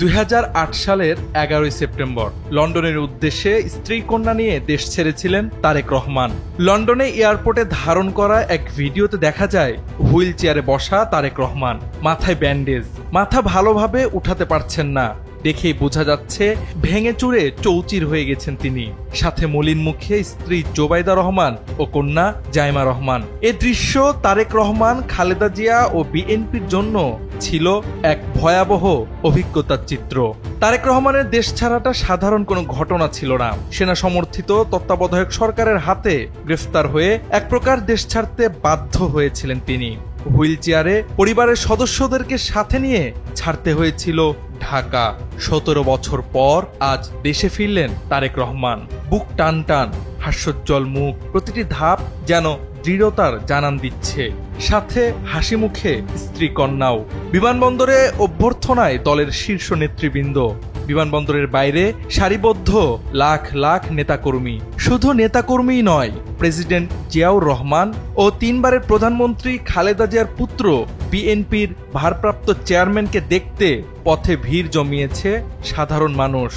2008 সালের 11 সেপ্টেম্বর লন্ডনের উদ্দেশ্যে স্ত্রী কন্যা নিয়ে দেশ ছেড়েছিলেন তারেক রহমান। লন্ডনে এয়ারপোর্টে ধারণ করা এক ভিডিওতে দেখা যায় হুইল চেয়ারে বসা তারেক রহমান, মাথায় ব্যান্ডেজ, মাথা ভালোভাবে উঠাতে পারছেন না। দেখেই বোঝা যাচ্ছে ভেঙে চুরে চৌচির হয়ে গেছেন তিনি। সাথে মলিন মুখে স্ত্রী জোবাইদা রহমান ও কন্যা জাইমা রহমান। এ দৃশ্য তারেক রহমান, খালেদা জিয়া ও বিএনপির জন্য ছিল এক ভয়াবহ অভিজ্ঞতার চিত্র। তারেক রহমানের দেশ ছাড়াটা সাধারণ কোনো ঘটনা ছিল না। সেনা সমর্থিত তত্ত্বাবধায়ক সরকারের হাতে গ্রেফতার হয়ে এক প্রকার দেশ ছাড়তে বাধ্য হয়েছিলেন তিনি। হুইল চেয়ারে পরিবারের সদস্যদেরকে সাথে নিয়ে ছাড়তে হয়েছিল ঢাকা। 17 বছর পর আজ দেশে ফিরলেন তারেক রহমান। বুক টান টান, হাস্যোজ্জ্বল মুখ, প্রতিটি ধাপ যেন দৃঢ়তার জানান দিচ্ছে। সাথে হাসি মুখে স্ত্রী কন্যাও। বিমানবন্দরে অভ্যর্থনায় দলের শীর্ষ নেতৃবৃন্দ। বিমানবন্দরের বাইরে সারিবদ্ধ লাখ লাখ নেতাকর্মী। শুধু নেতাকর্মীই নয়, প্রেসিডেন্ট জিয়াউর রহমান ও 3 বারের প্রধানমন্ত্রী খালেদা জিয়ার পুত্র বিএনপির ভারপ্রাপ্ত চেয়ারম্যানকে দেখতে পথে ভিড় জমিয়েছে সাধারণ মানুষ।